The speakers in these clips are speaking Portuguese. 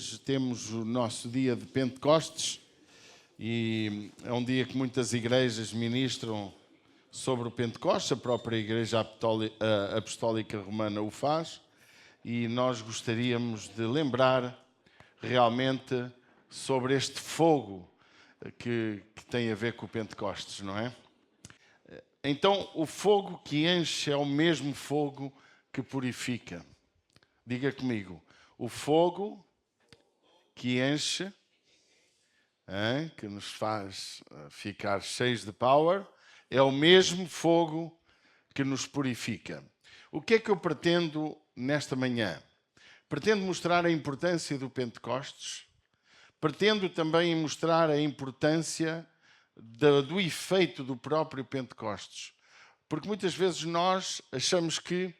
Hoje temos o nosso dia de Pentecostes e é um dia que muitas igrejas ministram sobre o Pentecostes, a própria Igreja Apostólica Romana o faz, e nós gostaríamos de lembrar realmente sobre este fogo que tem a ver com o Pentecostes, não é? Então, o fogo que enche é o mesmo fogo que purifica. Diga comigo, o fogo que enche, que nos faz ficar cheios de power, é o mesmo fogo que nos purifica. O que é que eu pretendo nesta manhã? Pretendo mostrar a importância do Pentecostes, pretendo também mostrar a importância do efeito do próprio Pentecostes. Porque muitas vezes nós achamos que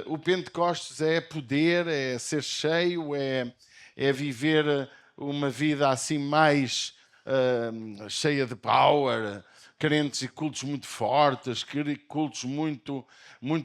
o Pentecostes é poder, é ser cheio, é viver uma vida assim mais cheia de power, crentes e cultos muito fortes, cultos muito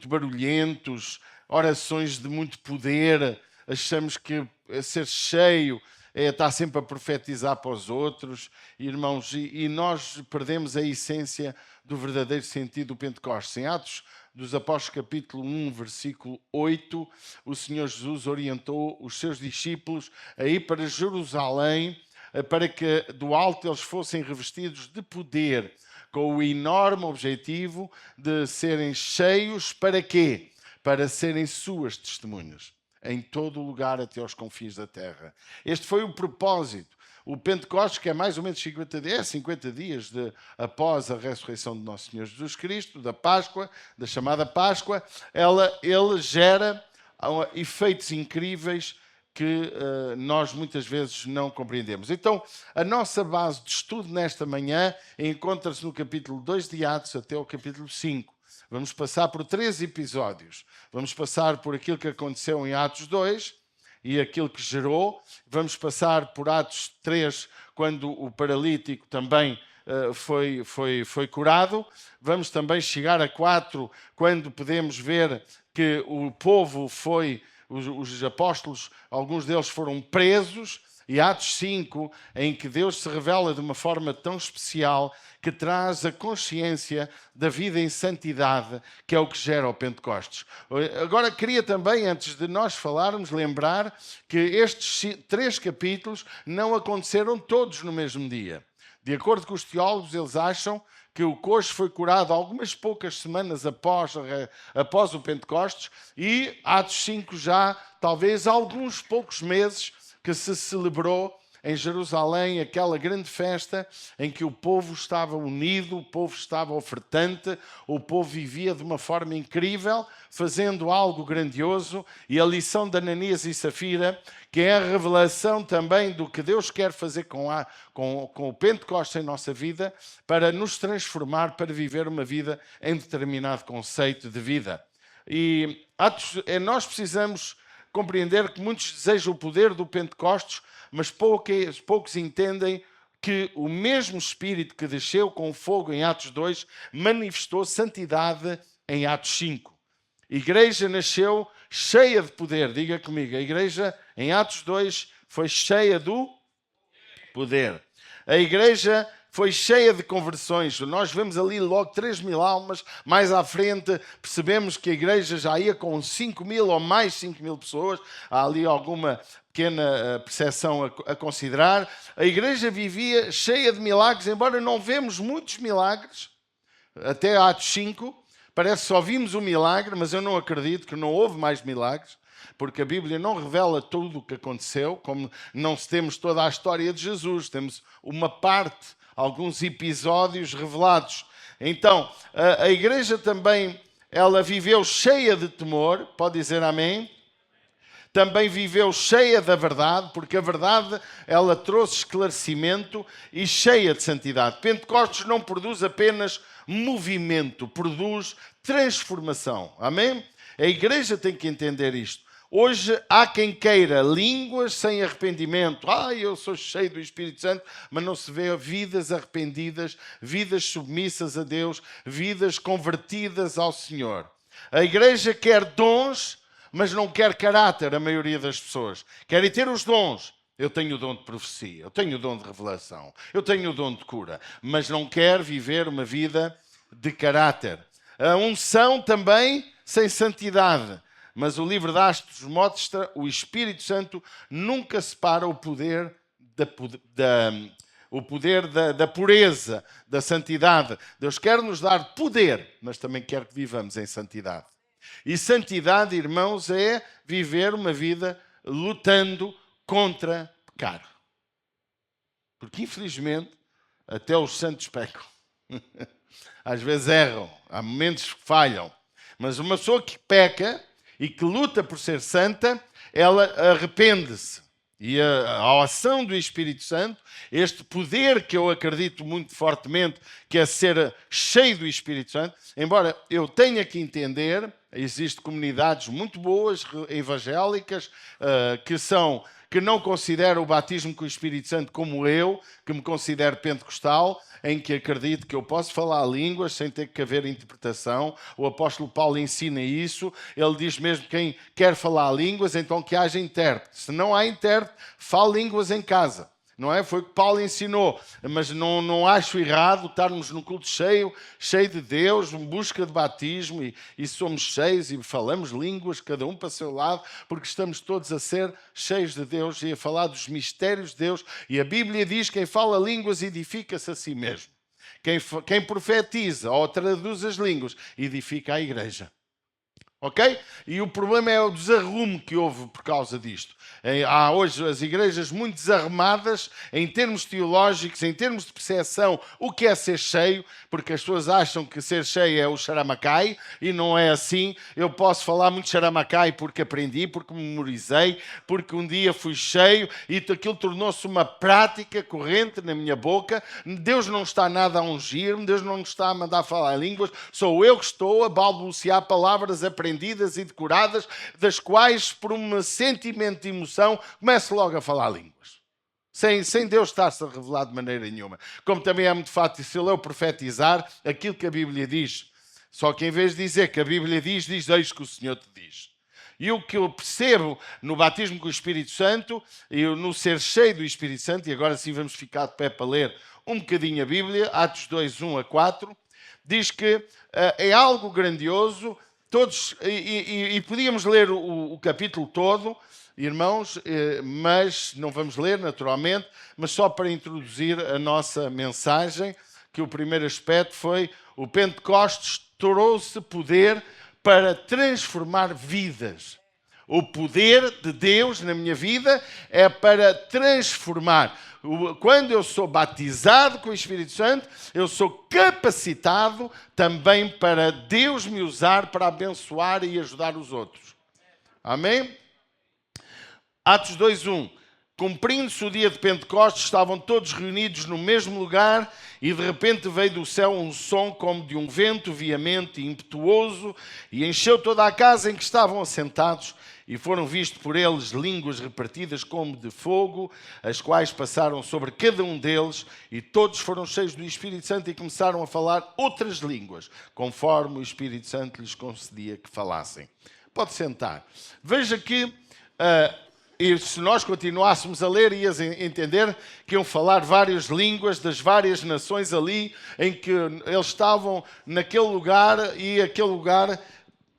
barulhentos, orações de muito poder. Achamos que ser cheio é estar sempre a profetizar para os outros, irmãos, e nós perdemos a essência do verdadeiro sentido do Pentecostes. Em Atos dos Apóstolos, capítulo 1, versículo 8, o Senhor Jesus orientou os seus discípulos a ir para Jerusalém, para que do alto eles fossem revestidos de poder, com o enorme objetivo de serem cheios para quê? Para serem suas testemunhas em todo o lugar até aos confins da terra. Este foi o propósito. O Pentecostes, que é mais ou menos 50 dias após a ressurreição de Nosso Senhor Jesus Cristo, da Páscoa, da chamada Páscoa, ele gera efeitos incríveis que nós muitas vezes não compreendemos. Então, a nossa base de estudo nesta manhã encontra-se no capítulo 2 de Atos até o capítulo 5. Vamos passar por 3 episódios. Vamos passar por aquilo que aconteceu em Atos 2 e aquilo que gerou. Vamos passar por Atos 3, quando o paralítico também foi curado. Vamos também chegar a 4, quando podemos ver que o povo os apóstolos, alguns deles foram presos. E Atos 5, em que Deus se revela de uma forma tão especial que traz a consciência da vida em santidade, que é o que gera o Pentecostes. Agora, queria também, antes de nós falarmos, lembrar que estes 3 capítulos não aconteceram todos no mesmo dia. De acordo com os teólogos, eles acham que o coxo foi curado algumas poucas semanas após o Pentecostes e Atos 5 já, talvez, alguns poucos meses que se celebrou em Jerusalém aquela grande festa em que o povo estava unido, o povo estava ofertante, o povo vivia de uma forma incrível, fazendo algo grandioso, e a lição de Ananias e Safira, que é a revelação também do que Deus quer fazer com o Pentecostes em nossa vida, para nos transformar, para viver uma vida em determinado conceito de vida. E nós precisamos compreender que muitos desejam o poder do Pentecostes, mas poucos entendem que o mesmo Espírito que desceu com o fogo em Atos 2 manifestou santidade em Atos 5. A igreja nasceu cheia de poder. Diga comigo, a igreja em Atos 2 foi cheia do poder. A igreja foi cheia de conversões. Nós vemos ali logo 3.000 almas. Mais à frente percebemos que a igreja já ia com 5.000 ou mais 5.000 pessoas. Há ali alguma pequena percepção a considerar. A igreja vivia cheia de milagres, embora não vemos muitos milagres. Até Atos 5, parece que só vimos um milagre, mas eu não acredito que não houve mais milagres, porque a Bíblia não revela tudo o que aconteceu, como não temos toda a história de Jesus, temos uma parte, alguns episódios revelados. Então, a igreja também, ela viveu cheia de temor, pode dizer amém? Também viveu cheia da verdade, porque a verdade, ela trouxe esclarecimento e cheia de santidade. Pentecostes não produz apenas movimento, produz transformação. Amém? A igreja tem que entender isto. Hoje há quem queira línguas sem arrependimento. Eu sou cheio do Espírito Santo, mas não se vê vidas arrependidas, vidas submissas a Deus, vidas convertidas ao Senhor. A igreja quer dons, mas não quer caráter, a maioria das pessoas. Querem ter os dons. Eu tenho o dom de profecia, eu tenho o dom de revelação, eu tenho o dom de cura, mas não quer viver uma vida de caráter. A unção também sem santidade. Mas o livro de Atos mostra o Espírito Santo nunca separa o poder da pureza, da santidade. Deus quer nos dar poder, mas também quer que vivamos em santidade. E santidade, irmãos, é viver uma vida lutando contra pecado. Porque, infelizmente, até os santos pecam. Às vezes erram, há momentos que falham. Mas uma pessoa que peca e que luta por ser santa, ela arrepende-se. E a ação do Espírito Santo, este poder que eu acredito muito fortemente, que é ser cheio do Espírito Santo, embora eu tenha que entender, existem comunidades muito boas, evangélicas, que não consideram o batismo com o Espírito Santo como eu, que me considero pentecostal, em que acredito que eu posso falar línguas sem ter que haver interpretação. O apóstolo Paulo ensina isso. Ele diz mesmo que quem quer falar línguas, então que haja intérprete. Se não há intérprete, fale línguas em casa. Não é? Foi o que Paulo ensinou. Mas não acho errado estarmos num culto cheio de Deus, em busca de batismo, e somos cheios e falamos línguas, cada um para o seu lado, porque estamos todos a ser cheios de Deus e a falar dos mistérios de Deus. E a Bíblia diz que quem fala línguas edifica-se a si mesmo. Quem profetiza ou traduz as línguas edifica a igreja. Ok? E o problema é o desarrumo que houve por causa disto. Há hoje as igrejas muito desarrumadas em termos teológicos, em termos de percepção, o que é ser cheio, porque as pessoas acham que ser cheio é o charamacai, e não é assim. Eu posso falar muito charamacai porque aprendi, porque memorizei, porque um dia fui cheio e aquilo tornou-se uma prática corrente na minha boca. Deus não está nada a ungir-me, Deus não me está a mandar falar línguas, sou eu que estou a balbuciar palavras aprendidas e decoradas, das quais, por um sentimento de emoção, começo logo a falar línguas. Sem Deus estar-se a revelar de maneira nenhuma. Como também é muito fácil eu profetizar aquilo que a Bíblia diz. Só que em vez de dizer que a Bíblia diz eis que o Senhor te diz. E o que eu percebo no batismo com o Espírito Santo, e no ser cheio do Espírito Santo, e agora sim vamos ficar de pé para ler um bocadinho a Bíblia, Atos 2, 1 a 4, diz que é algo grandioso. E podíamos ler o capítulo todo, irmãos, mas não vamos ler, naturalmente, mas só para introduzir a nossa mensagem, que o primeiro aspecto foi o Pentecostes trouxe poder para transformar vidas. O poder de Deus na minha vida é para transformar. Quando eu sou batizado com o Espírito Santo, eu sou capacitado também para Deus me usar para abençoar e ajudar os outros. Amém? Atos 2:1. Cumprindo-se o dia de Pentecostes, estavam todos reunidos no mesmo lugar e de repente veio do céu um som como de um vento veemente e impetuoso e encheu toda a casa em que estavam assentados. E foram vistos por eles línguas repartidas como de fogo, as quais passaram sobre cada um deles, e todos foram cheios do Espírito Santo e começaram a falar outras línguas, conforme o Espírito Santo lhes concedia que falassem. Pode sentar. Veja que, e se nós continuássemos a ler, ias entender que iam falar várias línguas das várias nações ali, em que eles estavam naquele lugar, e aquele lugar...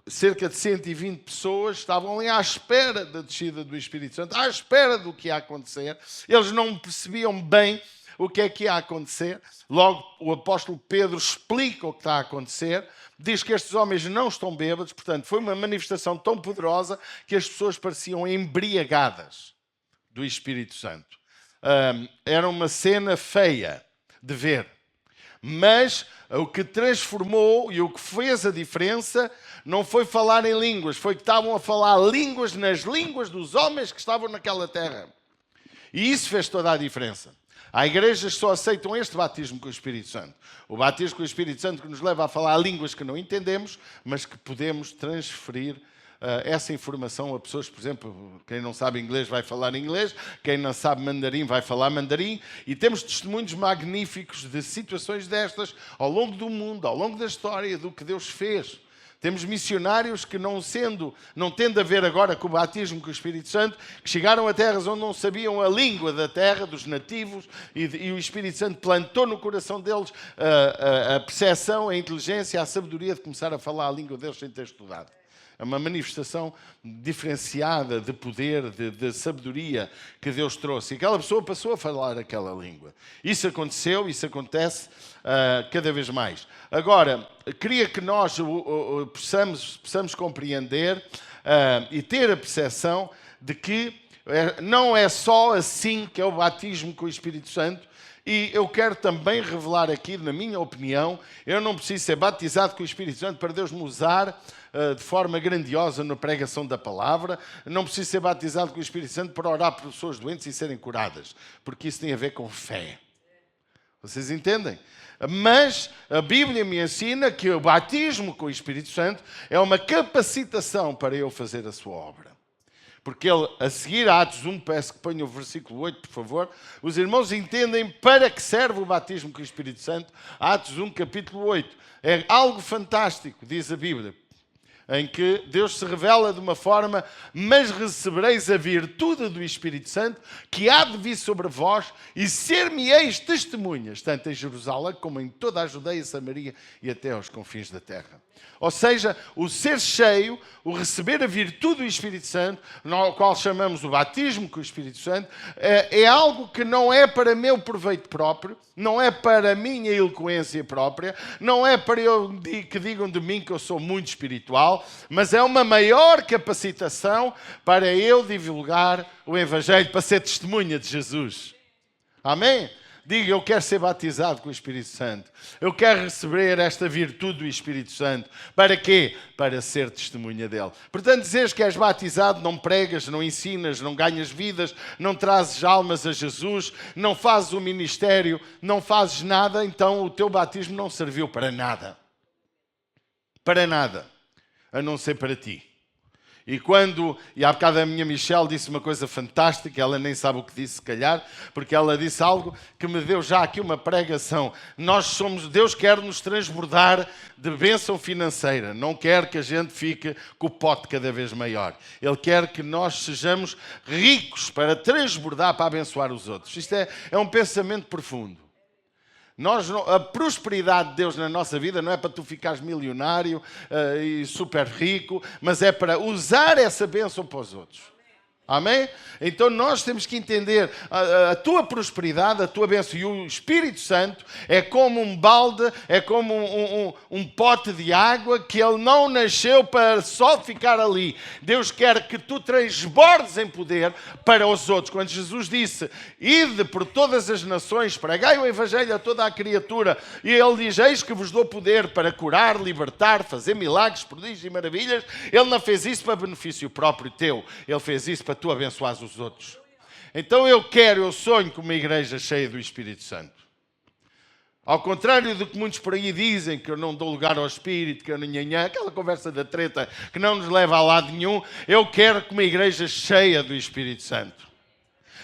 cerca de 120 pessoas estavam ali à espera da descida do Espírito Santo, à espera do que ia acontecer. Eles não percebiam bem o que é que ia acontecer. Logo, o apóstolo Pedro explica o que está a acontecer. Diz que estes homens não estão bêbados. Portanto, foi uma manifestação tão poderosa que as pessoas pareciam embriagadas do Espírito Santo. Era uma cena feia de ver. Mas o que transformou e o que fez a diferença não foi falar em línguas, foi que estavam a falar línguas nas línguas dos homens que estavam naquela terra. E isso fez toda a diferença. Há igrejas que só aceitam este batismo com o Espírito Santo. O batismo com o Espírito Santo que nos leva a falar línguas que não entendemos, mas que podemos transferir essa informação a pessoas. Por exemplo, quem não sabe inglês vai falar inglês, quem não sabe mandarim vai falar mandarim, e temos testemunhos magníficos de situações destas ao longo do mundo, ao longo da história, do que Deus fez. Temos missionários que não tendo a ver agora com o batismo com o Espírito Santo, que chegaram a terras onde não sabiam a língua da terra, dos nativos, e o Espírito Santo plantou no coração deles a percepção, a inteligência, a sabedoria de começar a falar a língua deles sem ter estudado. É uma manifestação diferenciada de poder, de sabedoria que Deus trouxe. E aquela pessoa passou a falar aquela língua. Isso aconteceu, isso acontece cada vez mais. Agora, queria que nós possamos compreender e ter a percepção de que não é só assim que é o batismo com o Espírito Santo. E eu quero também revelar aqui, na minha opinião, eu não preciso ser batizado com o Espírito Santo para Deus me usar de forma grandiosa na pregação da palavra. Não preciso ser batizado com o Espírito Santo para orar por pessoas doentes e serem curadas, porque isso tem a ver com fé. Vocês entendem? Mas a Bíblia me ensina que o batismo com o Espírito Santo é uma capacitação para eu fazer a sua obra. Porque ele, a seguir a Atos 1, peço que ponha o versículo 8, por favor, os irmãos entendem para que serve o batismo com o Espírito Santo. Atos 1, capítulo 8. É algo fantástico, diz a Bíblia, em que Deus se revela de uma forma: mas recebereis a virtude do Espírito Santo, que há de vir sobre vós, e ser-me-eis testemunhas, tanto em Jerusalém como em toda a Judeia, Samaria e até aos confins da terra. Ou seja, o ser cheio, o receber a virtude do Espírito Santo, no qual chamamos o batismo com o Espírito Santo, é algo que não é para meu proveito próprio, não é para a minha eloquência própria, não é para que digam de mim que eu sou muito espiritual, mas é uma maior capacitação para eu divulgar o Evangelho, para ser testemunha de Jesus. Amém? Diga: eu quero ser batizado com o Espírito Santo. Eu quero receber esta virtude do Espírito Santo. Para quê? Para ser testemunha dele. Portanto, dizes que és batizado, não pregas, não ensinas, não ganhas vidas, não trazes almas a Jesus, não fazes o ministério, não fazes nada, então o teu batismo não serviu para nada. Para nada. A não ser para ti. E há bocado a minha Michelle disse uma coisa fantástica, ela nem sabe o que disse, se calhar, porque ela disse algo que me deu já aqui uma pregação. Deus quer nos transbordar de bênção financeira, não quer que a gente fique com o pote cada vez maior. Ele quer que nós sejamos ricos para transbordar, para abençoar os outros. Isto é um pensamento profundo. A prosperidade de Deus na nossa vida não é para tu ficares milionário e super rico, mas é para usar essa bênção para os outros. Amém? Então nós temos que entender a tua prosperidade, a tua bênção, e o Espírito Santo é como um balde, é como um pote de água que ele não nasceu para só ficar ali. Deus quer que tu transbordes em poder para os outros. Quando Jesus disse: ide por todas as nações, pregai o Evangelho a toda a criatura, e ele diz: eis que vos dou poder para curar, libertar, fazer milagres, prodígios e maravilhas. Ele não fez isso para benefício próprio teu, ele fez isso para tu abençoares os outros. Então eu sonho com uma igreja cheia do Espírito Santo. Ao contrário do que muitos por aí dizem, que eu não dou lugar ao Espírito, que eu não... aquela conversa da treta que não nos leva a lado nenhum, eu quero uma igreja cheia do Espírito Santo.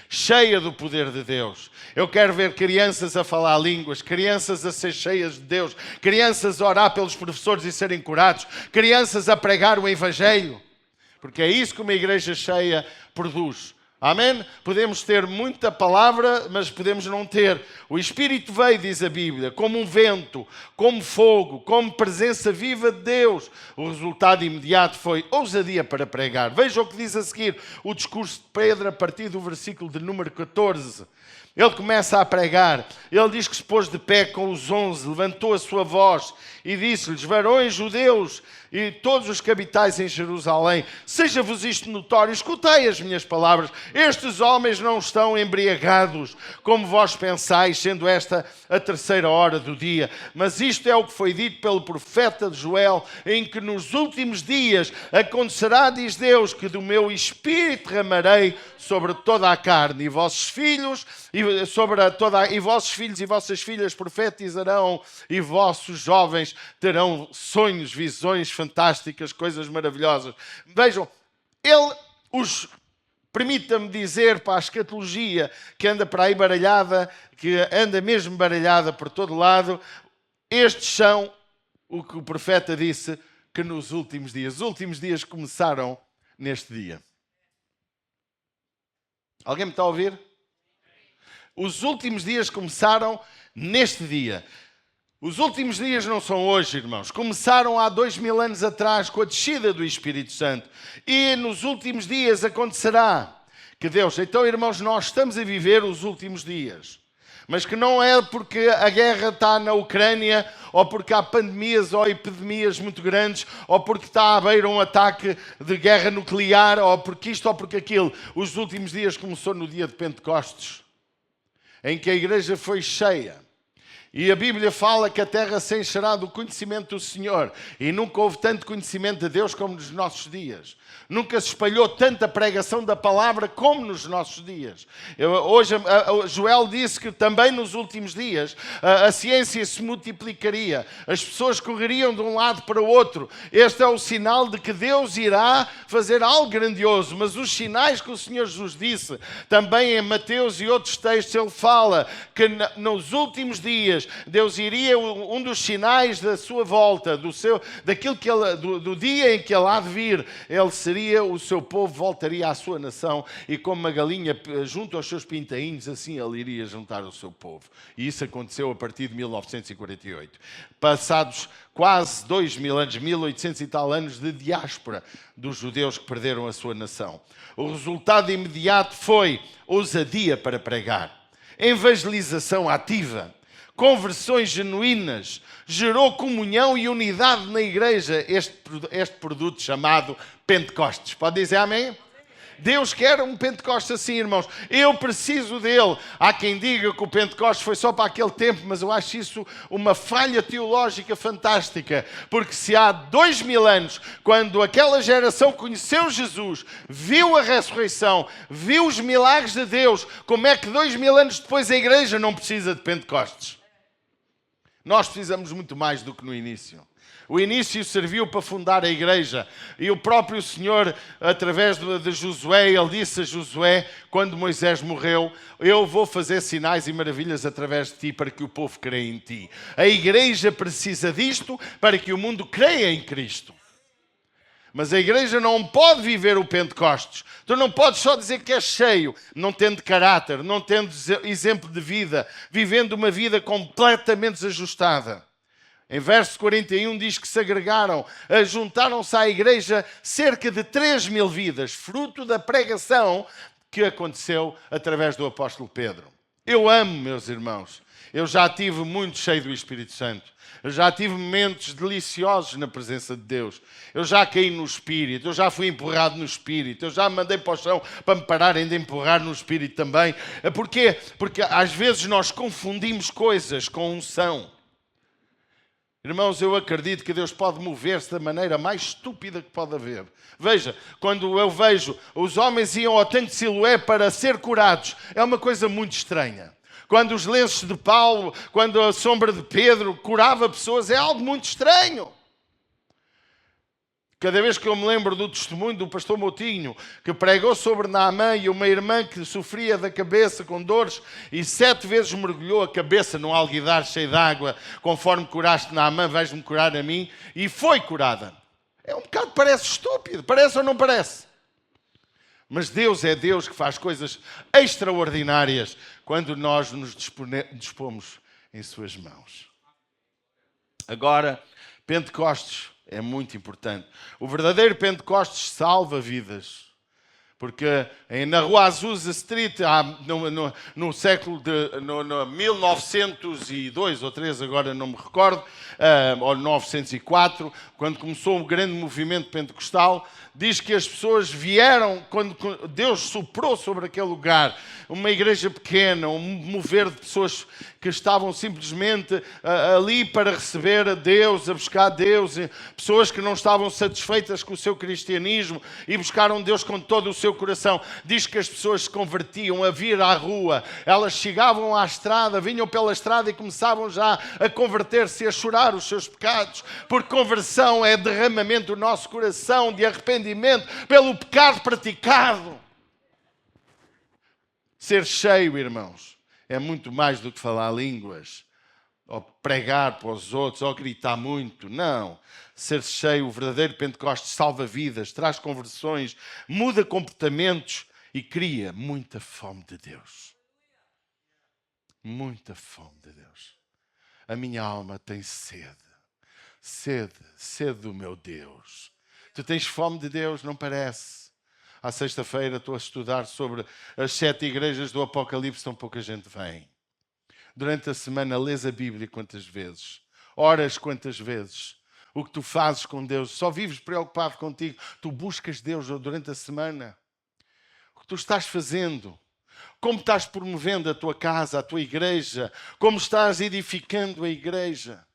Cheia do poder de Deus. Eu quero ver crianças a falar línguas, crianças a ser cheias de Deus, crianças a orar pelos professores e serem curados, crianças a pregar o Evangelho. Porque é isso que uma igreja cheia produz. Amém? Podemos ter muita palavra, mas podemos não ter. O Espírito veio, diz a Bíblia, como um vento, como fogo, como presença viva de Deus. O resultado imediato foi ousadia para pregar. Veja o que diz a seguir o discurso de Pedro, a partir do versículo de número 14. Ele começa a pregar. Ele diz que se pôs de pé com os 11, levantou a sua voz e disse-lhes: varões judeus e todos os que habitais em Jerusalém, seja-vos isto notório, escutei as minhas palavras. Estes homens não estão embriagados, como vós pensais, sendo esta a 3ª hora do dia. Mas isto é o que foi dito pelo profeta Joel, em que nos últimos dias acontecerá, diz Deus, que do meu Espírito derramarei sobre toda a carne, e vossos filhos e vossos filhos e vossas filhas profetizarão, e vossos jovens terão sonhos, visões fantásticas, coisas maravilhosas. Vejam, permita-me dizer, para a escatologia que anda para aí baralhada, que anda mesmo baralhada por todo lado, estes são o que o profeta disse: que nos últimos dias. Os últimos dias começaram neste dia. Alguém me está a ouvir? Os últimos dias começaram neste dia. Os últimos dias não são hoje, irmãos. Começaram há 2000 anos atrás com a descida do Espírito Santo. E nos últimos dias acontecerá que Deus... Então, irmãos, nós estamos a viver os últimos dias. Mas que não é porque a guerra está na Ucrânia, ou porque há pandemias ou epidemias muito grandes, ou porque está à beira um ataque de guerra nuclear, ou porque isto ou porque aquilo. Os últimos dias começou no dia de Pentecostes, em que a igreja foi cheia. E a Bíblia fala que a terra se encherá do conhecimento do Senhor. E nunca houve tanto conhecimento de Deus como nos nossos dias. Nunca se espalhou tanta pregação da palavra como nos nossos dias. Hoje, Joel disse que também nos últimos dias a ciência se multiplicaria. As pessoas correriam de um lado para o outro. Este é o sinal de que Deus irá fazer algo grandioso. Mas os sinais que o Senhor Jesus disse, também em Mateus e outros textos, ele fala que nos últimos dias Deus iria, um dos sinais da sua volta, do dia em que ele há de vir, ele seria, o seu povo voltaria à sua nação, e como uma galinha junto aos seus pintainhos, assim ele iria juntar o seu povo. E isso aconteceu a partir de 1948. Passados quase 2000 anos, 1800 e tal anos de diáspora dos judeus que perderam a sua nação. O resultado imediato foi ousadia para pregar, evangelização ativa, conversões genuínas, gerou comunhão e unidade na igreja, este produto chamado Pentecostes. Pode dizer amém? Deus quer um Pentecostes assim, irmãos. Eu preciso dele. Há quem diga que o Pentecostes foi só para aquele tempo, mas eu acho isso uma falha teológica fantástica. Porque se há 2000 anos, quando aquela geração conheceu Jesus, viu a ressurreição, viu os milagres de Deus, como é que 2000 anos depois a igreja não precisa de Pentecostes? Nós precisamos muito mais do que no início. O início serviu para fundar a igreja. E o próprio Senhor, através de Josué, ele disse a Josué, quando Moisés morreu, eu vou fazer sinais e maravilhas através de ti para que o povo creia em ti. A igreja precisa disto para que o mundo creia em Cristo. Mas a igreja não pode viver o Pentecostes. Tu não podes só dizer que és cheio, não tendo caráter, não tendo exemplo de vida, vivendo uma vida completamente desajustada. Em verso 41 diz que se agregaram, juntaram-se à igreja cerca de 3.000 vidas, fruto da pregação que aconteceu através do apóstolo Pedro. Eu amo, meus irmãos. Eu já tive muito cheio do Espírito Santo. Eu já tive momentos deliciosos na presença de Deus. Eu já caí no Espírito, eu já fui empurrado no Espírito, eu já me mandei para o chão para me pararem de empurrar no Espírito também. Porquê? Porque às vezes nós confundimos coisas com unção. Irmãos, eu acredito que Deus pode mover-se da maneira mais estúpida que pode haver. Veja, quando eu vejo os homens iam ao tanque de Siloé para ser curados, é uma coisa muito estranha. Quando os lenços de Paulo, quando a sombra de Pedro curava pessoas, é algo muito estranho. Cada vez que eu me lembro do testemunho do pastor Moutinho, que pregou sobre Naamã e uma irmã que sofria da cabeça com dores e 7 vezes mergulhou a cabeça num alguidar cheio de água, conforme curaste Naamã, vais-me curar a mim, e foi curada. É um bocado, parece estúpido, parece ou não parece? Mas Deus é Deus que faz coisas extraordinárias quando nós nos dispomos em suas mãos. Agora, Pentecostes é muito importante. O verdadeiro Pentecostes salva vidas. Porque na Rua Azusa Street, no século de 1902 ou 3, agora não me recordo, ou 904, quando começou o grande movimento pentecostal, diz que as pessoas vieram, quando Deus soprou sobre aquele lugar, uma igreja pequena, um mover de pessoas que estavam simplesmente ali para receber a Deus, a buscar Deus, pessoas que não estavam satisfeitas com o seu cristianismo e buscaram Deus com todo o seu coração. Diz que as pessoas se convertiam a vir à rua, elas chegavam à estrada, vinham pela estrada e começavam já a converter-se e a chorar os seus pecados, porque conversão é derramamento do nosso coração de arrependimento pelo pecado praticado. Ser cheio, irmãos, é muito mais do que falar línguas. ou pregar para os outros, ou gritar muito. Não. Ser cheio, o verdadeiro Pentecostes salva vidas, traz conversões, muda comportamentos e cria muita fome de Deus. Muita fome de Deus. A minha alma tem sede. Sede do meu Deus. Tu tens fome de Deus, não parece? À sexta-feira estou a estudar sobre as 7 igrejas do Apocalipse, tão pouca gente vem. Durante a semana lês a Bíblia quantas vezes? Oras quantas vezes? O que tu fazes com Deus? Só vives preocupado contigo? Tu buscas Deus durante a semana? O que tu estás fazendo? Como estás promovendo a tua casa, a tua igreja? Como estás edificando a igreja?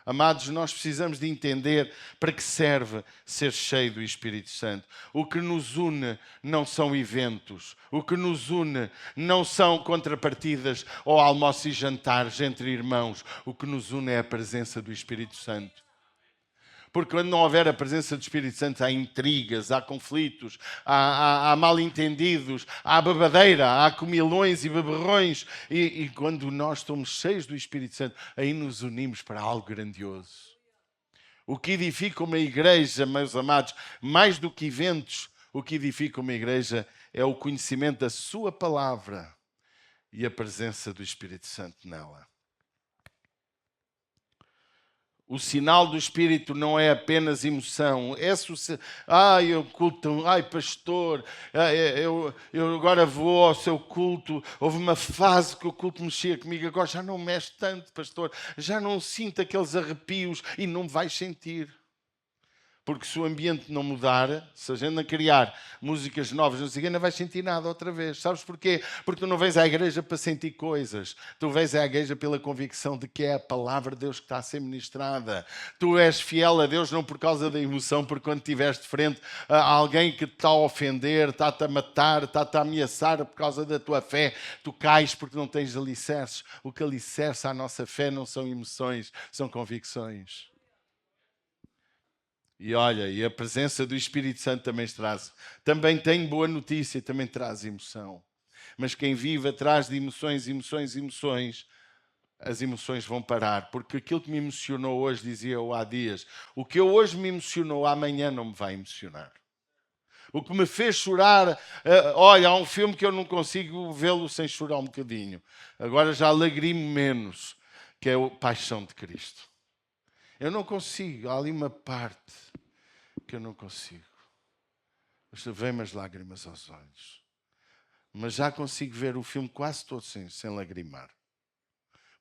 Amados, nós precisamos de entender para que serve ser cheio do Espírito Santo. O que nos une não são eventos. O que nos une não são contrapartidas ou almoços e jantares entre irmãos. O que nos une é a presença do Espírito Santo. Porque quando não houver a presença do Espírito Santo, há intrigas, há conflitos, há mal-entendidos, há babadeira, há comilões e beberrões. E quando nós estamos cheios do Espírito Santo, aí nos unimos para algo grandioso. O que edifica uma igreja, meus amados, mais do que eventos, o que edifica uma igreja é o conhecimento da sua palavra e a presença do Espírito Santo nela. O sinal do Espírito não é apenas emoção. Eu culto, pastor, eu agora vou ao seu culto. Houve uma fase que o culto mexia comigo, agora já não mexe tanto, pastor. Já não sinto aqueles arrepios e não vais sentir. Porque se o ambiente não mudar, se a gente não criar músicas novas, não vais sentir nada outra vez. Sabes porquê? Porque tu não vens à igreja para sentir coisas. Tu vens à igreja pela convicção de que é a palavra de Deus que está a ser ministrada. Tu és fiel a Deus não por causa da emoção, porque quando estiveres de frente a alguém que te está a ofender, está-te a matar, está-te a ameaçar por causa da tua fé, tu cais porque não tens alicerces. O que alicerça a nossa fé não são emoções, são convicções. E olha, e a presença do Espírito Santo também traz. Também tem boa notícia, também traz emoção. Mas quem vive atrás de emoções, as emoções vão parar. Porque aquilo que me emocionou hoje, dizia eu há dias, o que hoje me emocionou, amanhã não me vai emocionar. O que me fez chorar, olha, há um filme que eu não consigo vê-lo sem chorar um bocadinho. Agora já lagrimo menos, que é a Paixão de Cristo. Eu não consigo, há ali uma parte que eu não consigo. Vem-me as lágrimas aos olhos. Mas já consigo ver o filme quase todo sem lagrimar.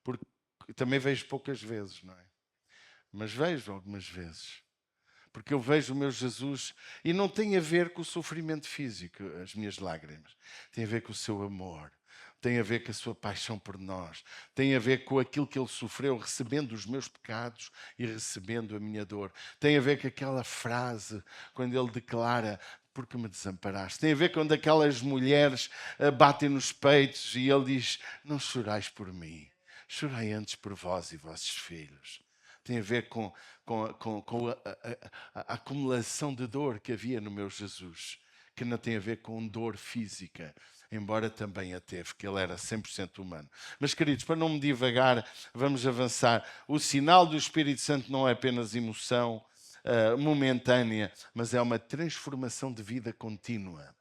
Porque também vejo poucas vezes, não é? Mas vejo algumas vezes. Porque eu vejo o meu Jesus e não tem a ver com o sofrimento físico, as minhas lágrimas. Tem a ver com o seu amor. Tem a ver com a sua paixão por nós. Tem a ver com aquilo que ele sofreu, recebendo os meus pecados e recebendo a minha dor. Tem a ver com aquela frase, quando ele declara, porque me desamparaste. Tem a ver quando aquelas mulheres batem nos peitos e ele diz, não chorais por mim, chorai antes por vós e vossos filhos. Tem a ver com a acumulação de dor que havia no meu Jesus, que não tem a ver com dor física, embora também a teve, que ele era 100% humano. Mas, queridos, para não me divagar, vamos avançar. O sinal do Espírito Santo não é apenas emoção momentânea, mas é uma transformação de vida contínua.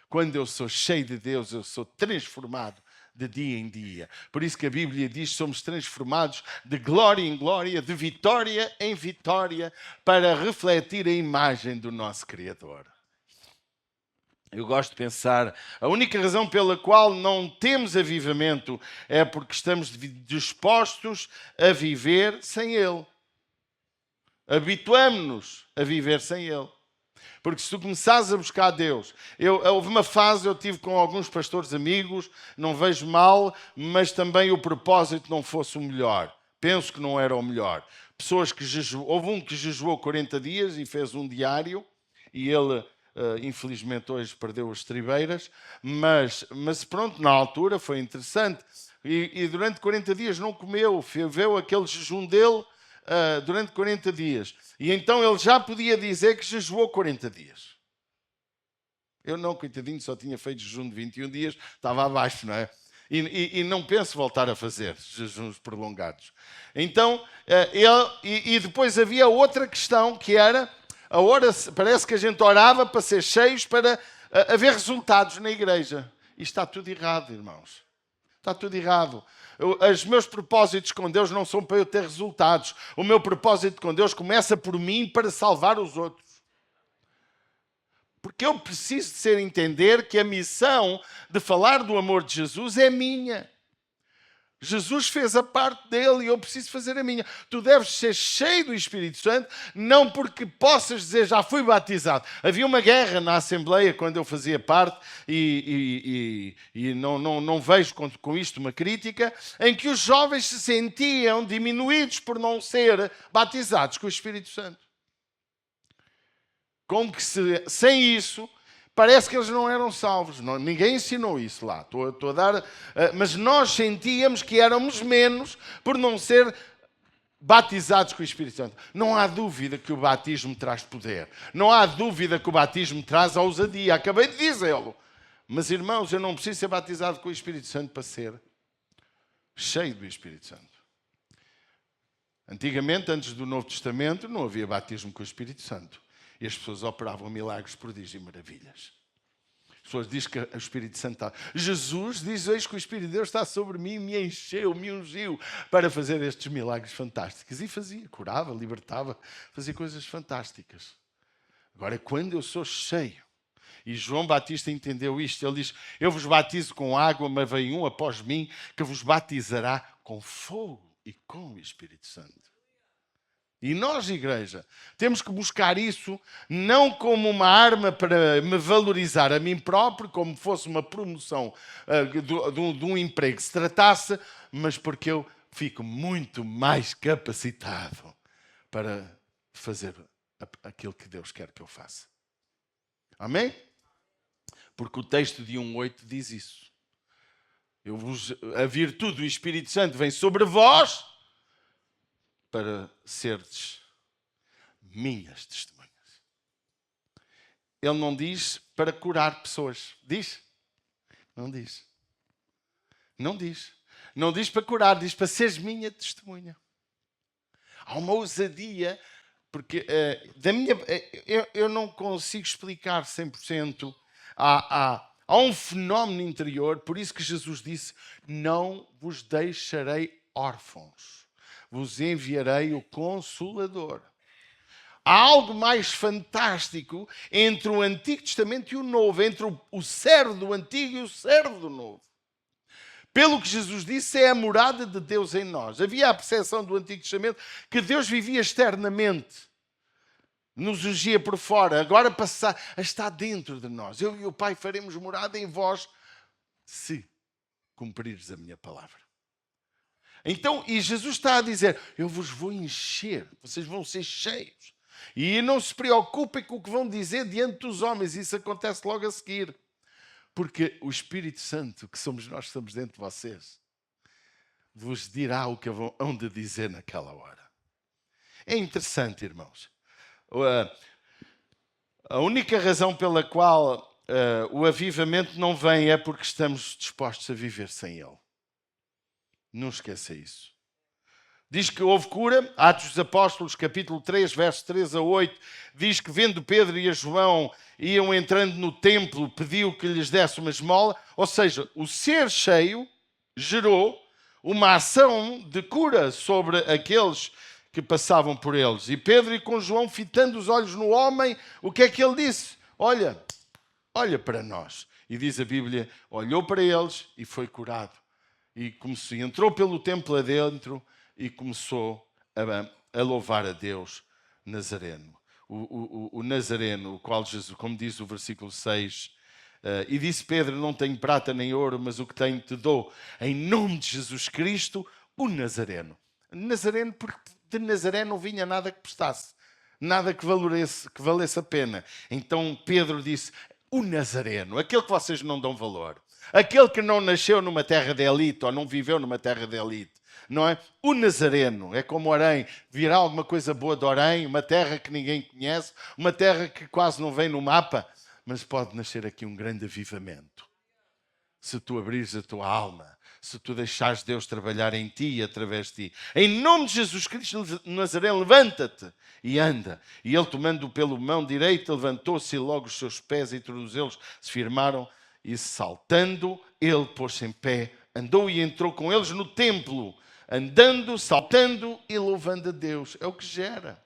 Quando eu sou cheio de Deus, eu sou transformado de dia em dia. Por isso que a Bíblia diz que somos transformados de glória em glória, de vitória em vitória, para refletir a imagem do nosso Criador. Eu gosto de pensar, a única razão pela qual não temos avivamento é porque estamos dispostos a viver sem Ele. Habituamo-nos a viver sem Ele. Porque se tu começares a buscar Deus... Houve uma fase, eu tive com alguns pastores amigos, não vejo mal, mas também o propósito não fosse o melhor. Penso que não era o melhor. Pessoas que jejuam... Houve um que jejuou 40 dias e fez um diário, e ele... infelizmente hoje perdeu as estribeiras, mas pronto, na altura foi interessante. E durante 40 dias não comeu, viu aquele jejum dele durante 40 dias. E então ele já podia dizer que jejuou 40 dias. Eu não, coitadinho, só tinha feito jejum de 21 dias, estava abaixo, não é? E não penso voltar a fazer jejuns prolongados. Então, depois havia outra questão que era, a hora, parece que a gente orava para ser cheios, para haver resultados na igreja. Isto está tudo errado, irmãos. Está tudo errado. Os meus propósitos com Deus não são para eu ter resultados. O meu propósito com Deus começa por mim para salvar os outros. Porque eu preciso de ser entender que a missão de falar do amor de Jesus é minha. Jesus fez a parte dele e eu preciso fazer a minha. Tu deves ser cheio do Espírito Santo, não porque possas dizer já fui batizado. Havia uma guerra na Assembleia quando eu fazia parte e não vejo com isto uma crítica, em que os jovens se sentiam diminuídos por não ser batizados com o Espírito Santo. Como que sem isso, parece que eles não eram salvos. Ninguém ensinou isso lá. Estou a dar, mas nós sentíamos que éramos menos por não ser batizados com o Espírito Santo. Não há dúvida que o batismo traz poder. Não há dúvida que o batismo traz ousadia. Acabei de dizê-lo. Mas, irmãos, eu não preciso ser batizado com o Espírito Santo para ser cheio do Espírito Santo. Antigamente, antes do Novo Testamento, não havia batismo com o Espírito Santo. E as pessoas operavam milagres, prodígios e maravilhas. As pessoas dizem que o Espírito Santo está... Jesus diz hoje que o Espírito de Deus está sobre mim, me encheu, me ungiu para fazer estes milagres fantásticos. E fazia, curava, libertava, fazia coisas fantásticas. Agora, quando eu sou cheio, e João Batista entendeu isto, ele diz, eu vos batizo com água, mas vem um após mim que vos batizará com fogo e com o Espírito Santo. E nós, igreja, temos que buscar isso não como uma arma para me valorizar a mim próprio, como fosse uma promoção de um emprego que se tratasse, mas porque eu fico muito mais capacitado para fazer aquilo que Deus quer que eu faça. Amém? Porque o texto de 1:8 diz isso. A virtude do Espírito Santo vem sobre vós para serdes minhas testemunhas. Ele não diz para curar pessoas. Diz? Não diz. Não diz. Não diz para curar, diz para seres minha testemunha. Há uma ousadia, porque eu não consigo explicar 100%. Há um fenómeno interior, por isso que Jesus disse, não vos deixarei órfãos. Vos enviarei o Consolador. Há algo mais fantástico entre o Antigo Testamento e o Novo, entre o servo do Antigo e o servo do Novo. Pelo que Jesus disse, é a morada de Deus em nós. Havia a percepção do Antigo Testamento que Deus vivia externamente, nos ungia por fora, agora está dentro de nós. Eu e o Pai faremos morada em vós, se cumprires a minha palavra. Então, e Jesus está a dizer, eu vos vou encher, vocês vão ser cheios. E não se preocupem com o que vão dizer diante dos homens, isso acontece logo a seguir. Porque o Espírito Santo, que somos nós que estamos dentro de vocês, vos dirá o que hão de dizer naquela hora. É interessante, irmãos. A única razão pela qual o avivamento não vem é porque estamos dispostos a viver sem ele. Não esqueça isso. Diz que houve cura, Atos dos Apóstolos, capítulo 3, versos 3 a 8, diz que vendo Pedro e a João iam entrando no templo, pediu que lhes desse uma esmola, ou seja, o ser cheio gerou uma ação de cura sobre aqueles que passavam por eles. E Pedro e com João, fitando os olhos no homem, o que é que ele disse? Olha para nós. E diz a Bíblia, olhou para eles e foi curado. E entrou pelo templo adentro e começou a louvar a Deus Nazareno. O Nazareno, o qual Jesus, como diz o versículo 6, e disse Pedro, não tenho prata nem ouro, mas o que tenho te dou. Em nome de Jesus Cristo, o Nazareno. Nazareno, porque de Nazaré não vinha nada que prestasse, nada que valesse a pena. Então Pedro disse, o Nazareno, aquele que vocês não dão valor. Aquele que não nasceu numa terra de elite ou não viveu numa terra de elite, não é? O Nazareno é como Orém. Virá alguma coisa boa de Orém, uma terra que ninguém conhece, uma terra que quase não vem no mapa, mas pode nascer aqui um grande avivamento. Se tu abrires a tua alma, se tu deixares Deus trabalhar em ti e através de ti. Em nome de Jesus Cristo de Nazaré, levanta-te e anda. E ele, tomando-o pela mão direita, levantou-se e logo os seus pés e tornozelos se firmaram e, saltando, ele pôs-se em pé, andou e entrou com eles no templo, andando, saltando e louvando a Deus. É o que gera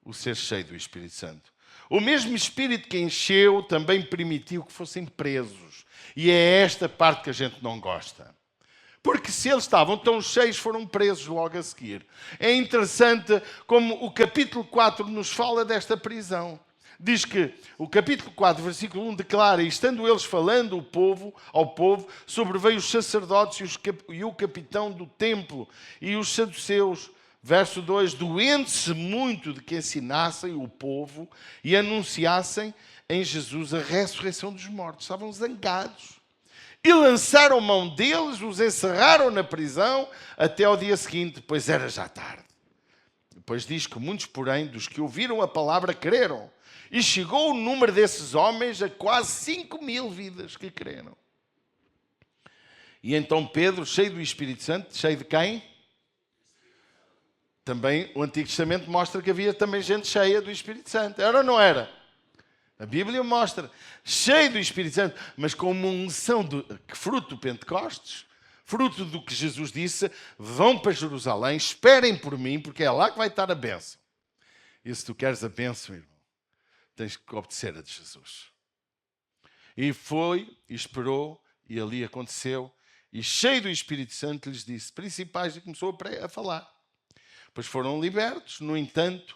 o ser cheio do Espírito Santo. O mesmo Espírito que encheu também permitiu que fossem presos. E é esta parte que a gente não gosta. Porque se eles estavam tão cheios, foram presos logo a seguir. É interessante como o capítulo 4 nos fala desta prisão. Diz que o capítulo 4, versículo 1 declara: e estando eles falando ao povo, sobreveio os sacerdotes e o capitão do templo e os saduceus. Verso 2, doendo-se muito de que ensinassem o povo e anunciassem em Jesus a ressurreição dos mortos. Estavam zangados. E lançaram mão deles, os encerraram na prisão até ao dia seguinte, pois era já tarde. Depois diz que muitos, porém, dos que ouviram a palavra, creram. E chegou o número desses homens a quase 5.000 vidas que creram. E então Pedro, cheio do Espírito Santo, cheio de quem? Também o Antigo Testamento mostra que havia também gente cheia do Espírito Santo. Era ou não era? A Bíblia mostra. Cheio do Espírito Santo, mas com uma unção fruto do Pentecostes, fruto do que Jesus disse: vão para Jerusalém, esperem por mim, porque é lá que vai estar a bênção. E se tu queres a bênção, irmão, tens que obedecer a de Jesus. E foi, e esperou, e ali aconteceu, e cheio do Espírito Santo lhes disse, principais, e começou a falar. Pois foram libertos. No entanto,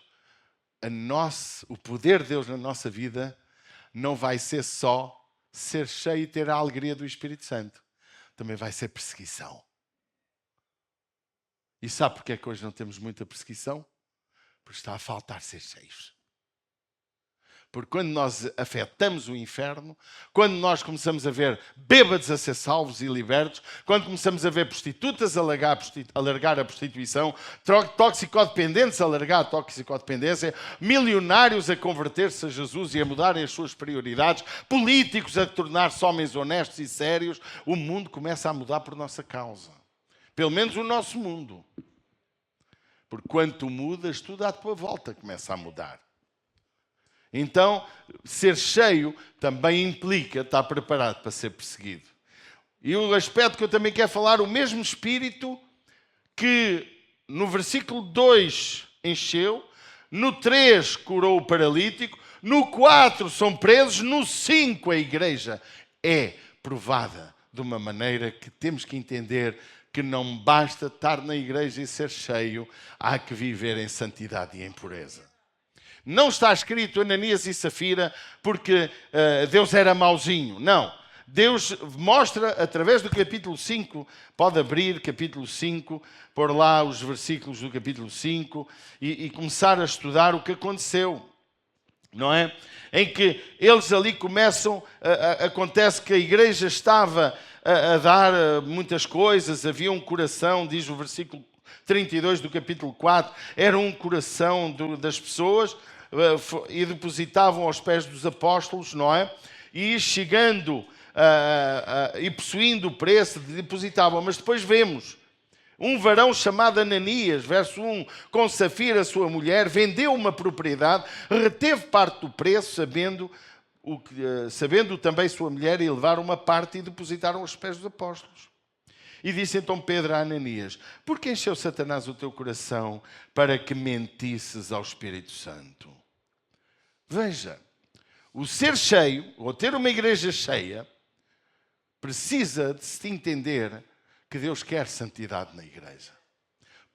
o poder de Deus na nossa vida não vai ser só ser cheio e ter a alegria do Espírito Santo. Também vai ser perseguição. E sabe porque é que hoje não temos muita perseguição? Porque está a faltar ser cheios. Porque quando nós afetamos o inferno, quando nós começamos a ver bêbados a ser salvos e libertos, quando começamos a ver prostitutas a largar a prostituição, toxicodependentes a largar a toxicodependência, milionários a converter-se a Jesus e a mudarem as suas prioridades, políticos a tornar-se homens honestos e sérios, o mundo começa a mudar por nossa causa. Pelo menos o nosso mundo. Porque quando tu mudas, tudo à tua volta começa a mudar. Então, ser cheio também implica estar preparado para ser perseguido. E o aspecto que eu também quero falar, o mesmo Espírito que no versículo 2 encheu, no 3 curou o paralítico, no 4 são presos, no 5 a igreja é provada de uma maneira que temos que entender que não basta estar na igreja e ser cheio, há que viver em santidade e em pureza. Não está escrito Ananias e Safira porque Deus era mauzinho. Não. Deus mostra através do capítulo 5, pode abrir capítulo 5, pôr lá os versículos do capítulo 5 e começar a estudar o que aconteceu. Não é? Em que eles ali começam, acontece que a igreja estava a dar muitas coisas, havia um coração, diz o versículo 32 do capítulo 4, era um coração das pessoas, e depositavam aos pés dos apóstolos, não é? E chegando e possuindo o preço, depositavam. Mas depois vemos um varão chamado Ananias, verso 1, com Safira, sua mulher, vendeu uma propriedade, reteve parte do preço, sabendo também sua mulher, e levaram uma parte e depositaram aos pés dos apóstolos. E disse então Pedro a Ananias: por que encheu Satanás o teu coração para que mentisses ao Espírito Santo? Veja, o ser cheio, ou ter uma igreja cheia, precisa de se entender que Deus quer santidade na igreja.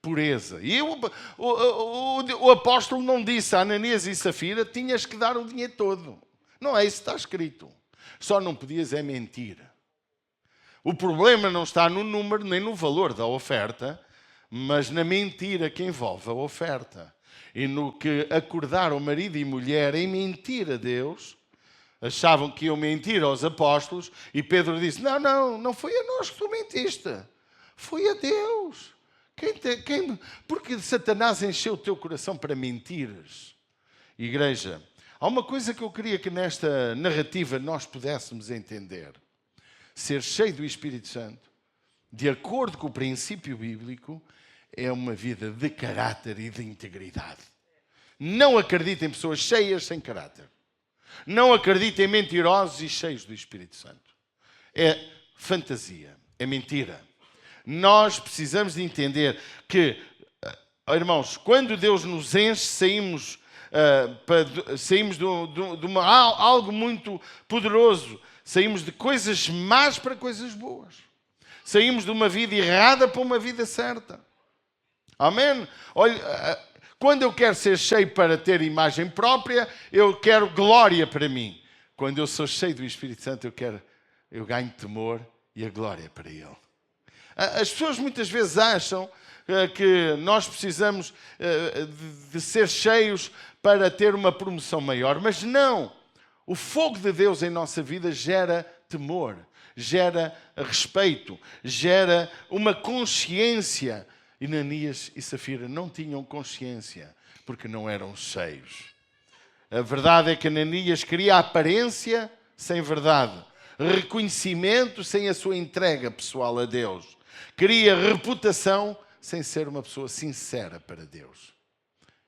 Pureza. E o apóstolo não disse a Ananias e Safira: tinhas que dar o dinheiro todo. Não é isso que está escrito. Só não podias é mentir. O problema não está no número nem no valor da oferta, mas na mentira que envolve a oferta. E no que acordaram marido e mulher em mentir a Deus, achavam que iam mentir aos apóstolos, e Pedro disse: não foi a nós que tu mentiste, foi a Deus. Porque Satanás encheu o teu coração para mentires. Igreja, há uma coisa que eu queria que nesta narrativa nós pudéssemos entender. Ser cheio do Espírito Santo de acordo com o princípio bíblico, é uma vida de caráter e de integridade. Não acredito em pessoas cheias sem caráter. Não acredito em mentirosos e cheios do Espírito Santo. É fantasia, é mentira. Nós precisamos de entender que, irmãos, quando Deus nos enche, saímos de algo muito poderoso. Saímos de coisas más para coisas boas. Saímos de uma vida errada para uma vida certa. Amém? Olha, quando eu quero ser cheio para ter imagem própria, eu quero glória para mim. Quando eu sou cheio do Espírito Santo, eu ganho temor e a glória para Ele. As pessoas muitas vezes acham que nós precisamos de ser cheios para ter uma promoção maior, mas não. O fogo de Deus em nossa vida gera temor, gera respeito, gera uma consciência. E Ananias e Safira não tinham consciência, porque não eram cheios. A verdade é que Ananias queria aparência sem verdade, reconhecimento sem a sua entrega pessoal a Deus, queria reputação sem ser uma pessoa sincera para Deus.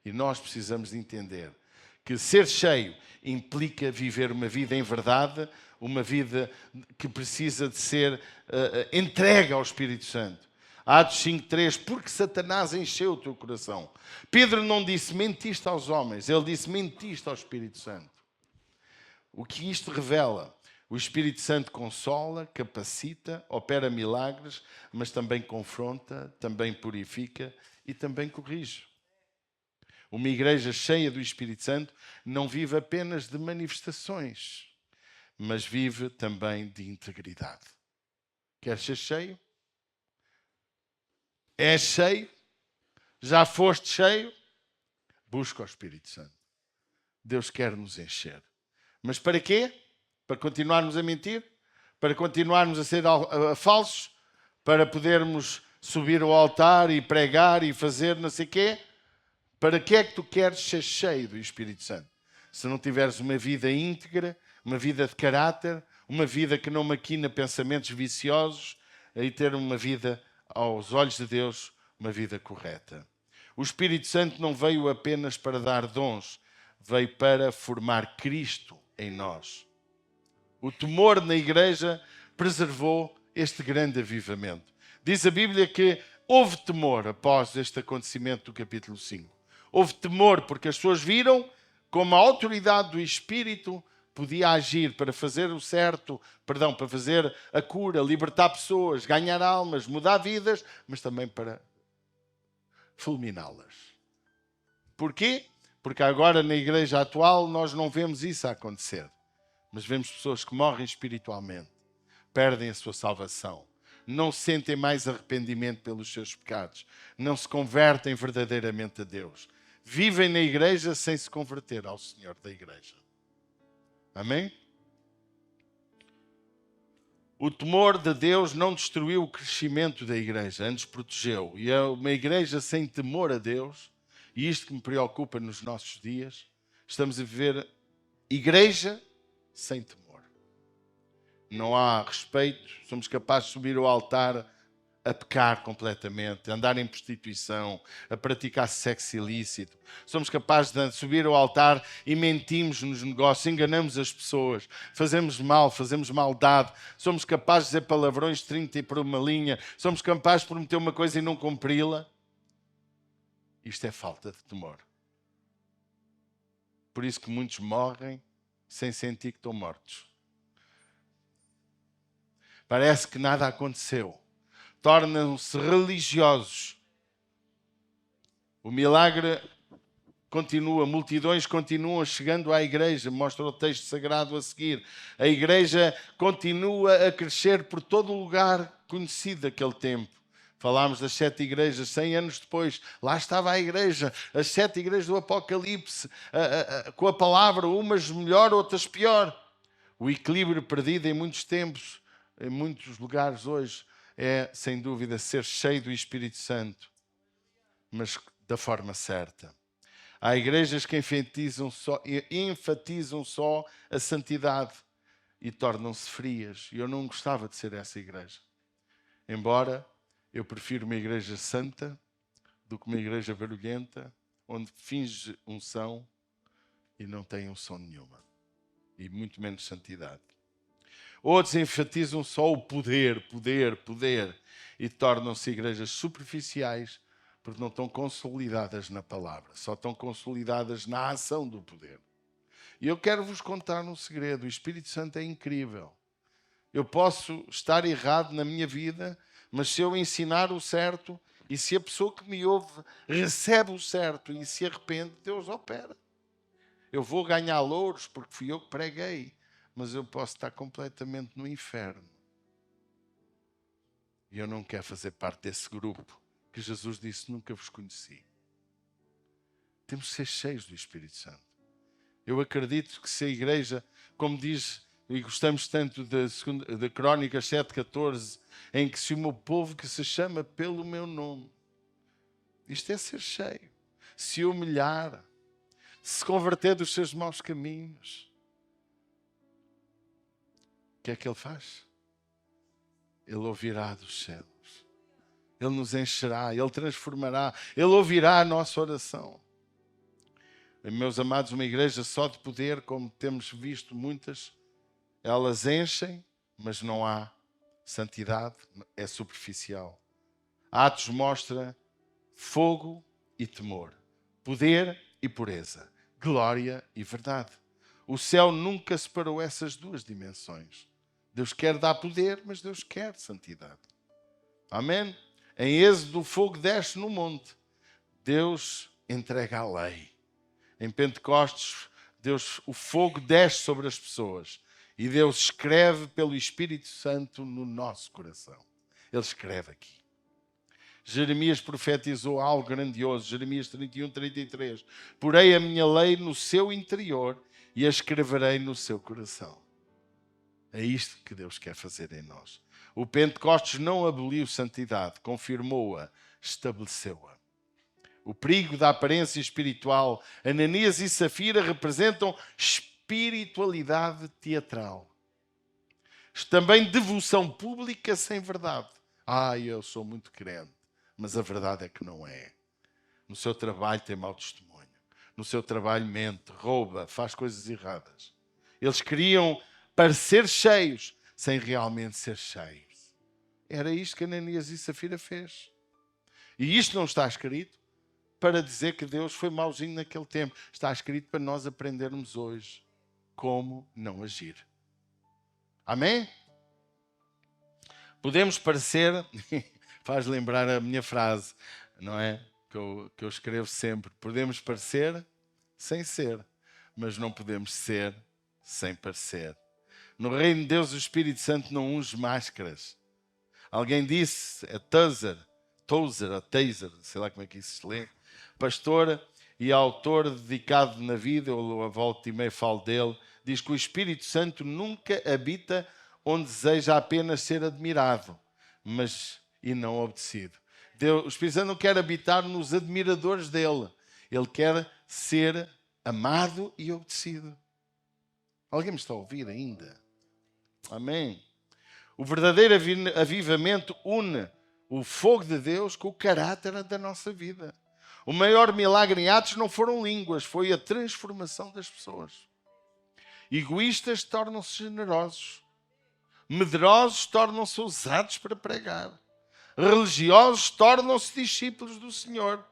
E nós precisamos de entender que ser cheio implica viver uma vida em verdade, uma vida que precisa de ser entregue ao Espírito Santo. Atos 5:3, porque Satanás encheu o teu coração. Pedro não disse mentiste aos homens, ele disse mentiste ao Espírito Santo. O que isto revela? O Espírito Santo consola, capacita, opera milagres, mas também confronta, também purifica e também corrige. Uma igreja cheia do Espírito Santo não vive apenas de manifestações, mas vive também de integridade. Queres ser cheio? És cheio? Já foste cheio? Busca o Espírito Santo. Deus quer nos encher. Mas para quê? Para continuarmos a mentir? Para continuarmos a ser falsos? Para podermos subir ao altar e pregar e fazer não sei o quê? Para que é que tu queres ser cheio do Espírito Santo? Se não tiveres uma vida íntegra, uma vida de caráter, uma vida que não maquina pensamentos viciosos, e ter uma vida, aos olhos de Deus, uma vida correta. O Espírito Santo não veio apenas para dar dons, veio para formar Cristo em nós. O temor na igreja preservou este grande avivamento. Diz a Bíblia que houve temor após este acontecimento do capítulo 5. Houve temor porque as pessoas viram como a autoridade do Espírito podia agir para fazer o certo, para fazer a cura, libertar pessoas, ganhar almas, mudar vidas, mas também para fulminá-las. Porquê? Porque agora na igreja atual nós não vemos isso a acontecer, mas vemos pessoas que morrem espiritualmente, perdem a sua salvação, não sentem mais arrependimento pelos seus pecados, não se convertem verdadeiramente a Deus. Vivem na igreja sem se converter ao Senhor da igreja. Amém? O temor de Deus não destruiu o crescimento da igreja, antes protegeu. E é uma igreja sem temor a Deus, e isto que me preocupa nos nossos dias, estamos a viver igreja sem temor. Não há respeito, somos capazes de subir ao altar a pecar completamente, a andar em prostituição, a praticar sexo ilícito. Somos capazes de subir ao altar e mentimos nos negócios, enganamos as pessoas, fazemos mal, fazemos maldade. Somos capazes de dizer palavrões 30 por uma linha. Somos capazes de prometer uma coisa e não cumpri-la. Isto é falta de temor. Por isso que muitos morrem sem sentir que estão mortos. Parece que nada aconteceu. Tornam-se religiosos. O milagre continua, multidões continuam chegando à igreja, mostra o texto sagrado a seguir. A igreja continua a crescer por todo o lugar conhecido daquele tempo. Falámos das 7 igrejas, 100 anos depois, lá estava a igreja, as 7 igrejas do Apocalipse, com a palavra, umas melhor, outras pior. O equilíbrio perdido em muitos tempos, em muitos lugares hoje, é, sem dúvida, ser cheio do Espírito Santo, mas da forma certa. Há igrejas que enfatizam só a santidade e tornam-se frias. E eu não gostava de ser essa igreja. Embora eu prefiro uma igreja santa do que uma igreja barulhenta, onde finge unção e não tem unção nenhuma. E muito menos santidade. Outros enfatizam só o poder, poder, poder e tornam-se igrejas superficiais porque não estão consolidadas na palavra, só estão consolidadas na ação do poder. E eu quero vos contar um segredo: o Espírito Santo é incrível. Eu posso estar errado na minha vida, mas se eu ensinar o certo e se a pessoa que me ouve recebe o certo e se arrepende, Deus opera. Eu vou ganhar louros porque fui eu que preguei, mas eu posso estar completamente no inferno. E eu não quero fazer parte desse grupo que Jesus disse: nunca vos conheci. Temos de ser cheios do Espírito Santo. Eu acredito que se a igreja, como diz, e gostamos tanto de Crónicas 7,14, em que se o meu povo que se chama pelo meu nome, isto é ser cheio, se humilhar, se converter dos seus maus caminhos, o que é que Ele faz? Ele ouvirá dos céus. Ele nos encherá, Ele transformará, Ele ouvirá a nossa oração. Meus amados, uma igreja só de poder, como temos visto muitas, elas enchem, mas não há santidade, é superficial. Atos mostra fogo e temor, poder e pureza, glória e verdade. O céu nunca separou essas duas dimensões. Deus quer dar poder, mas Deus quer santidade. Amém? Em Êxodo, o fogo desce no monte. Deus entrega a lei. Em Pentecostes, o fogo desce sobre as pessoas. E Deus escreve pelo Espírito Santo no nosso coração. Ele escreve aqui. Jeremias profetizou algo grandioso. Jeremias 31, 33. Porei a minha lei no seu interior e a escreverei no seu coração. É isto que Deus quer fazer em nós. O Pentecostes não aboliu santidade, confirmou-a, estabeleceu-a. O perigo da aparência espiritual. Ananias e Safira representam espiritualidade teatral. Também devoção pública sem verdade. Eu sou muito crente, mas a verdade é que não é. No seu trabalho tem mau testemunho. No seu trabalho mente, rouba, faz coisas erradas. Eles queriam parecer cheios, sem realmente ser cheios. Era isto que Ananias e Safira fez. E isto não está escrito para dizer que Deus foi mauzinho naquele tempo. Está escrito para nós aprendermos hoje como não agir. Amém? Podemos parecer, faz lembrar a minha frase, não é? Que eu escrevo sempre. Podemos parecer sem ser, mas não podemos ser sem parecer. No reino de Deus, o Espírito Santo não unge máscaras. Alguém disse, Tozer, sei lá como é que isso se lê, pastor e autor dedicado na vida, eu a volta e meia falo dele, diz que o Espírito Santo nunca habita onde deseja apenas ser admirado, e não obedecido. O Espírito Santo não quer habitar nos admiradores dele, ele quer ser amado e obedecido. Alguém me está a ouvir ainda? Amém. O verdadeiro avivamento une o fogo de Deus com o caráter da nossa vida. O maior milagre em Atos não foram línguas, foi a transformação das pessoas. Egoístas tornam-se generosos. Medrosos tornam-se ousados para pregar. Religiosos tornam-se discípulos do Senhor.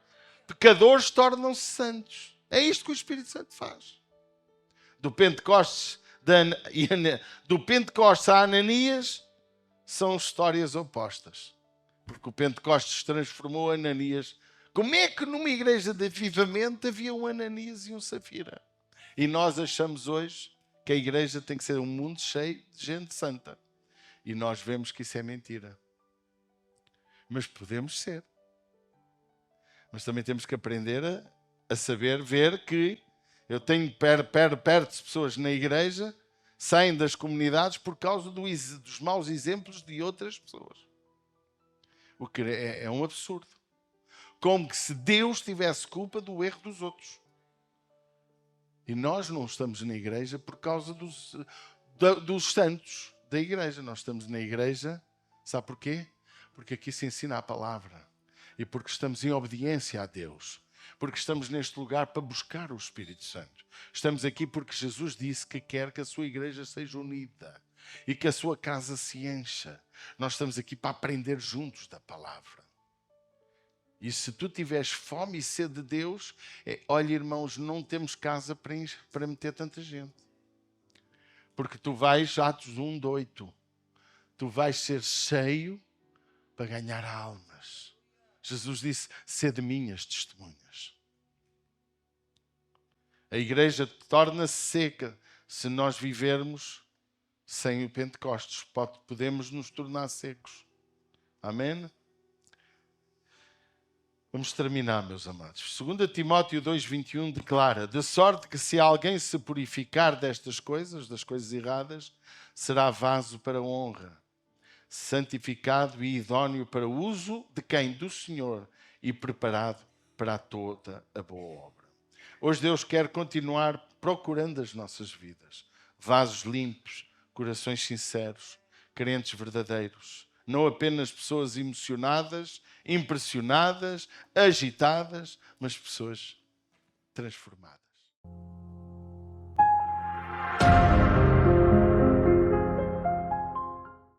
Pecadores tornam-se santos. É isto que o Espírito Santo faz. Do Pentecostes a Ananias são histórias opostas. Porque o Pentecostes transformou Ananias. Como é que numa igreja de avivamento havia um Ananias e um Safira? E nós achamos hoje que a igreja tem que ser um mundo cheio de gente santa. E nós vemos que isso é mentira. Mas podemos ser. Mas também temos que aprender a saber ver que eu tenho perto de pessoas na igreja, saem das comunidades por causa dos maus exemplos de outras pessoas. O que é um absurdo. Como que se Deus tivesse culpa do erro dos outros. E nós não estamos na igreja por causa dos santos da igreja. Nós estamos na igreja, sabe porquê? Porque aqui se ensina a palavra. E porque estamos em obediência a Deus. Porque estamos neste lugar para buscar o Espírito Santo. Estamos aqui porque Jesus disse que quer que a sua igreja seja unida. E que a sua casa se encha. Nós estamos aqui para aprender juntos da palavra. E se tu tiveres fome e sede de Deus, olha, irmãos, não temos casa para meter tanta gente. Porque tu vais, Atos 1:8, tu vais ser cheio para ganhar almas. Jesus disse, sede minhas testemunhas. A igreja torna-se seca se nós vivermos sem o Pentecostes. Podemos nos tornar secos. Amém? Vamos terminar, meus amados. 2 Timóteo 2:21 declara: de sorte que se alguém se purificar destas coisas, das coisas erradas, será vaso para honra, santificado e idóneo para o uso de quem? Do Senhor, e preparado para toda a boa obra. Hoje Deus quer continuar procurando as nossas vidas. Vasos limpos, corações sinceros, crentes verdadeiros. Não apenas pessoas emocionadas, impressionadas, agitadas, mas pessoas transformadas.